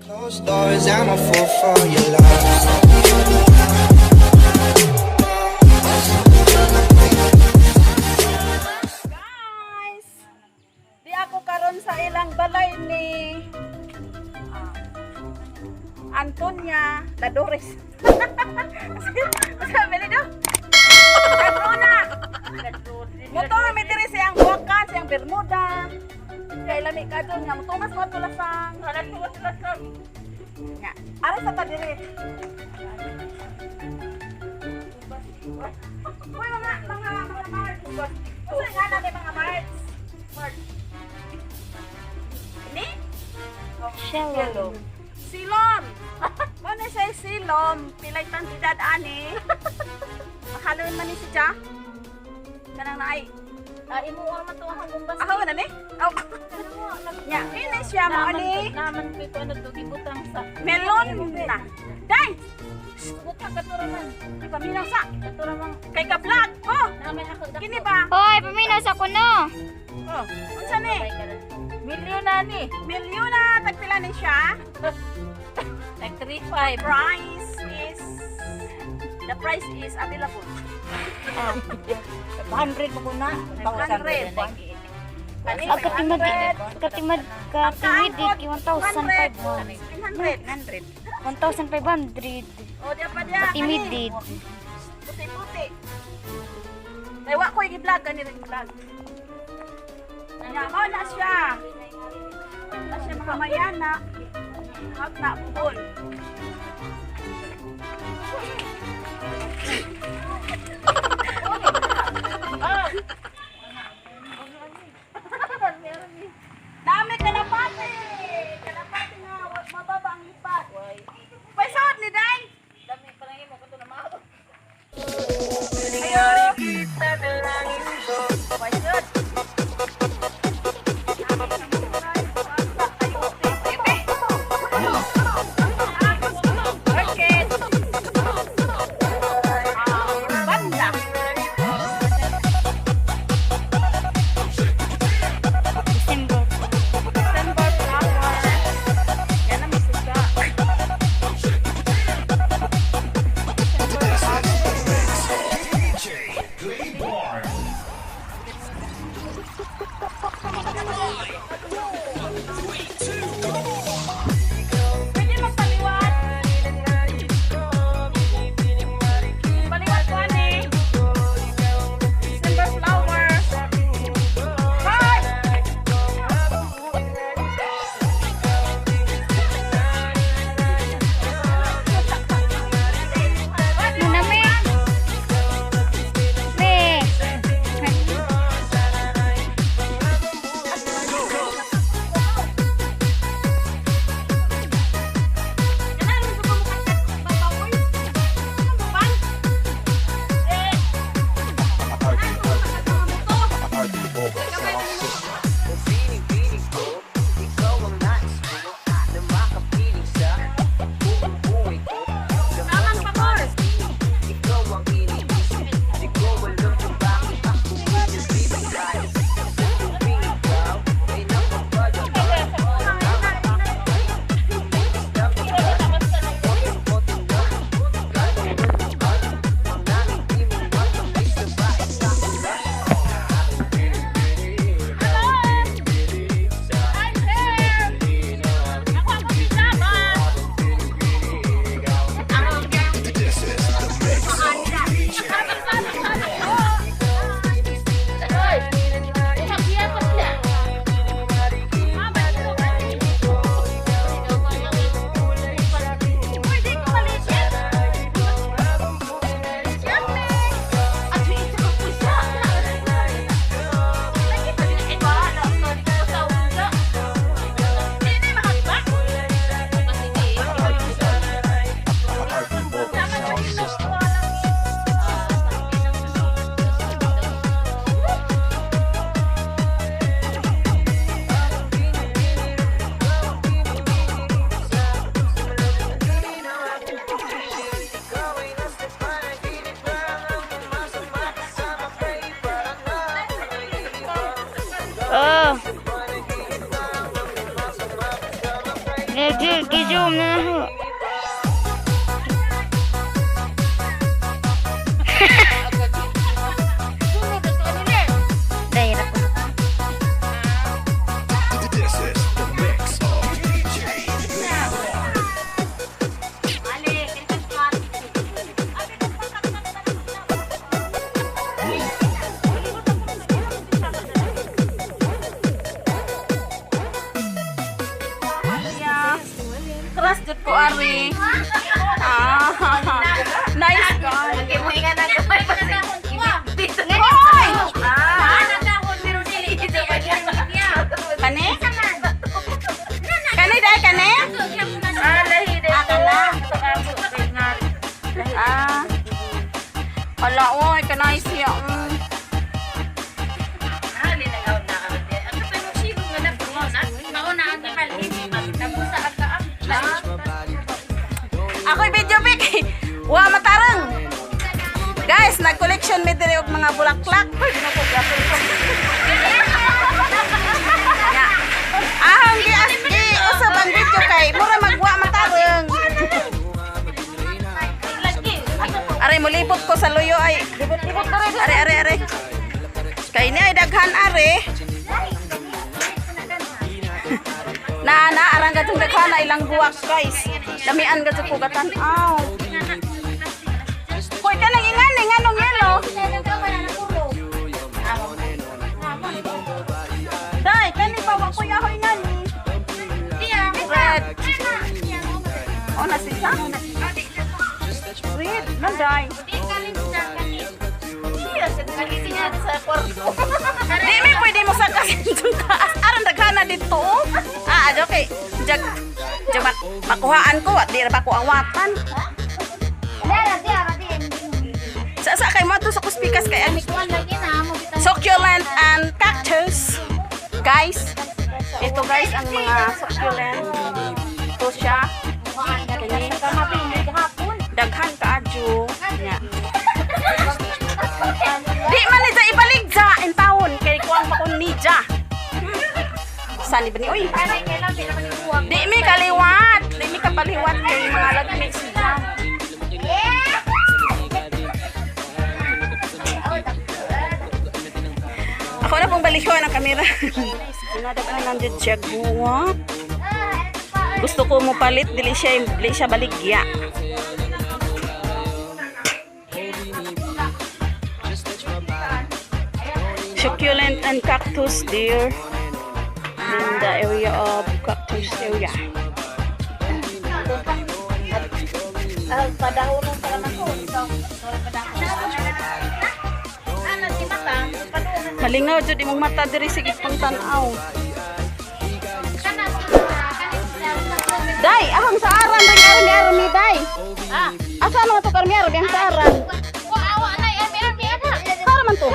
Closed doors, I'm a fool for your love. Guys, di ako karon sa ilang balay ni Antonia Ladores. Sabi nito? Kadrona. Motor may diri siyang buwakan, siyang Bermuda. Kay lami ka doon nga mutungas mo tulasang. Tulas. Nga, ara sa ta diri. Uy, mga Marts. Uy, nga na mga Marts. Ini? Shalom. Silom. Ano siya silom? Pilay tantidad ani. Mahalawin man ni si Cha. Kanang naay. Imo man to ang bumbas. Ako na ni? Nya, ini siya mo ani. Naman ko ito ano to gibutang sa Melon na. Day! buta katuraman. Paminaw sa. Katuraman Kay ka vlog. Oh, namin ako dak. kini ba? Hoy, paminaw sa kuno. Oh, unsa ni? Milyon na ni. Milyon na tagpila ni siya. Like 3.5. The price is available. 100 mo na. 100. Kani Ang katimad katiwid ki 1,500. 100. 1,500. O dia pa dia. Katimid. Puti-puti. Daywa ko i-vlog ani rin vlog. Nya mo na siya. Na siya mga mayana. Hag na bukol. Dami kalapati! Kalapati nga, mababa ang lipat. Paisot ni Day! Dami pa lang mo kato na mao. Paisot! Okay. Banda! Gidyo na. Daira ko. Keras jud ko ari. Ah, nice guy. Hoy! Kani? Kani dai kani? Ah. Hala oy kanay siya. Ako'y video pic. Wa matarang. Guys, nag-collection mi diri og mga bulaklak. Ahang gi usab ang video kay mura magwa matarang. Are mo libot ko sa luyo ay. Libot ka rin. Are. Kay ni ay daghan are. Na arang gadung daghan na ilang buwak guys. Damian gadung kugatan. Aw. Koy ka lang nganong yelo. Dai, kani pa wa ko yahoy ngani. Red. Oh, nasisa? Red, nanday. Di may pwede mo sa kasin dun taas. Aran daghana dito. Ah, okay. Jag makuhaan ko at di ra ba ko awatan. Sa kay mo to sa kuspikas kay ani succulent and cactus. Guys, ito guys ang mga succulent. Ito siya. Daghan kaadyo. Nya. Di man ni sa ibaligja in taon kay kuang pa kun nija. Sani ba ni oy? Di mi kaliwat, di mi kapaliwat kay mga lagmi siya. Ako na pong balihon ang kamera. Nadaghanan jud siya guwap. Gusto ko mo palit dili siya baligya. Succulent and cactus deer in the area of cactus area. Malingaw jud imong mata diri sige pang tan-aw. Day, ahang sa aran dai armi day. Asa mo to karmi armi ang sa aran? Para man to.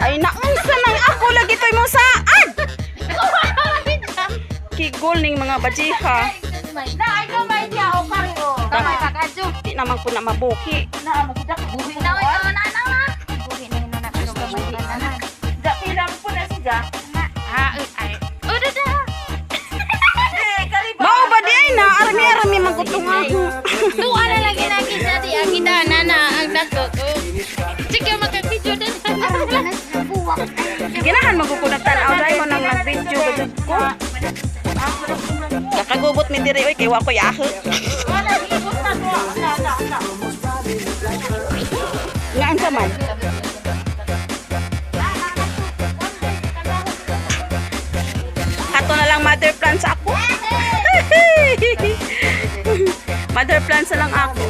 Ay naunsa nang ako lagi toy mo saan? Kigol ning mga bajiha. Na ay ko may dia o kari o. Kamay kakadyo. Di naman ko na mabuki. Na mo kita buhi na oy na na. Buhi na ino na pero kamay na. Da pila mo na siya. Ay. Udah dah. Mao ba di ay na armi magutong ako. Tuwa na lagi sa di ang kita na ang dato ko. Sige makapidyo din. Ginahan magkukunatan aw dai mo nang nag-video gud ko. Nakagubot mi diri oy kay wa ko yaho. Ngaan sa man. Kato na lang mother plants ako. Mother plants na lang ako.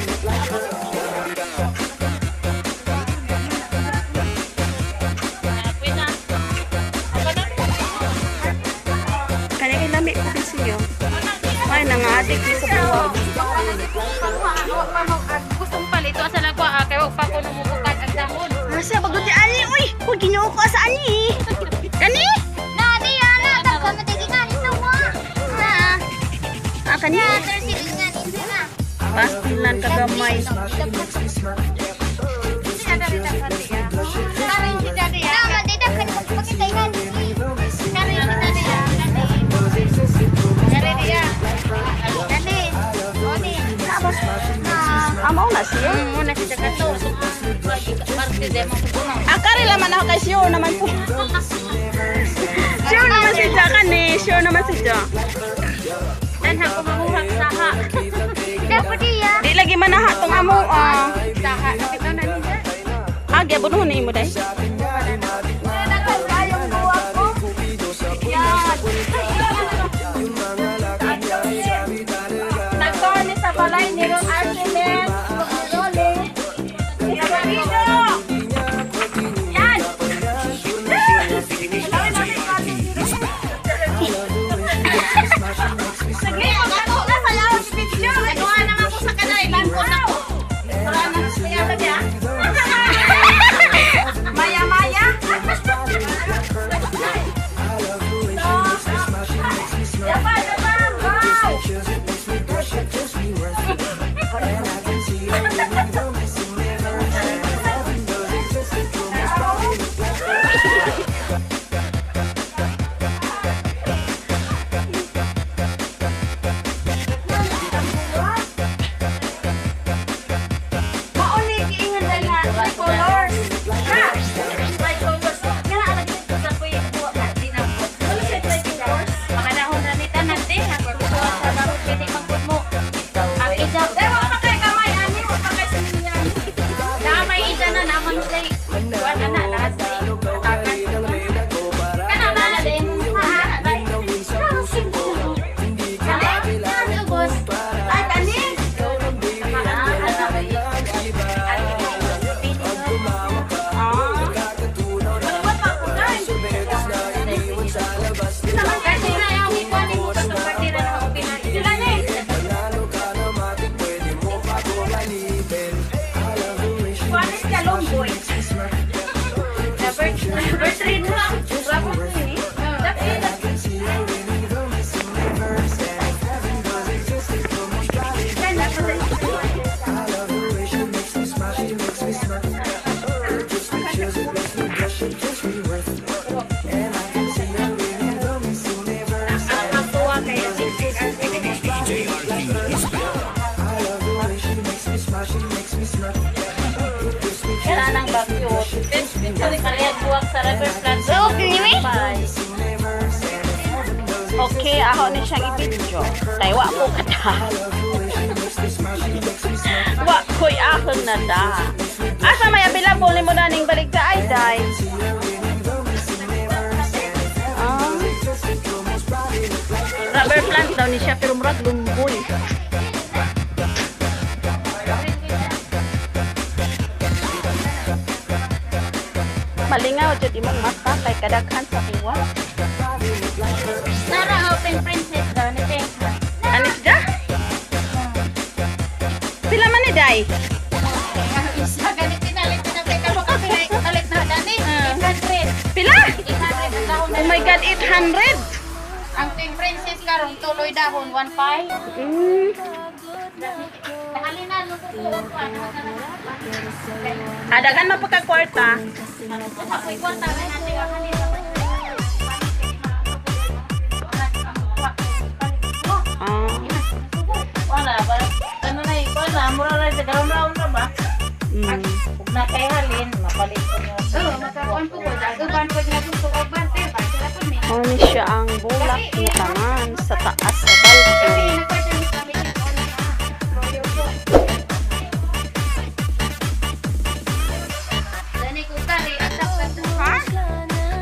Kanya lami ko din siya. Ay, nangadik din sa buwag. Gusto mo palito sa lang ko kay wa pa ko numubukan ang dahon. Asa bagod ani uy, kung ginoo ko sa ani. Kani? Na di ana dagko na digi nga nito mo. Kani? Sige nga nito na. Pastilan kagamay. Dari dia. siya. Muna si Jagato. Parte de mo puno. Akari laman ako kay sure naman po. Sure naman si Ja kan eh. Sure naman si Ja. Dan ako mamuhag saha. Dapat dia. Di lagi manaha tong amo. Saha na bitaw na niya. Agya bunuh ni mo day. Nagkaroon ni sa balay ni Ron Archimen. Yan! Sagli, magkato na sayaw si Pidyo. Nagawa naman ko sa kanay. Langko na ko. Wala na siya niya. Maya-maya. Yapa, yapa. Wow! Mauni giingon dali nga tricolors. Ha? Tricolors. Nga alam dito sa kuya ko na dinapot. Ano siya tricolors? Makanahon na ni tanan din. Ako kuha sa barot pwede magpudmo. Ang isa. Pero pa kay kamay ani mo pa kay sinyan. Damay isa na naman say. Kuan na lahat say. Takan. Kana ba din ha? Kani ubos. Ay kani. Kasi na yung ikuan mo sa partida na ako pinay. Sila ni. Panis ka long boy. Number 3 na lang. Bravo ni. Ang magtuwa kaya Kaya nang bagyo. Sorry, kaya buwag sa river plant. Okay, ako ni siyang i-video. Tay, wa ko kada. Wa ko'y ahon na da. Asa may available ni mo na ning balik ka ay, day? Rubber plant daw ni siya, pero murag lumboy. Malingaw, dyan imong mata, kay kadaghan sa iwa. Nara open princess daw ni Pekka. Anis da? Pila man ni day? Isa ganit pinalit na Pekka mo kasi palit na dani. 800. Pila? 800 ang dahon na. Oh my God, 800! Ang ting princess karon tuloy dahon 1.5. Nahalina no ko Adagan na pagka-kwarta. Sa koy kwarta na natin halina. Wala ba? Ano na ikaw na mura ra sa garon-garon ra ba? Ug na kay halin mapalit ko niyo. Makakuan ko dagaban ko nga gusto ko bante ba sila po ni. Ano siya ang bulak ni tanan sa taas sa balcony.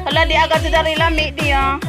Hala, di agad dari lami di ah.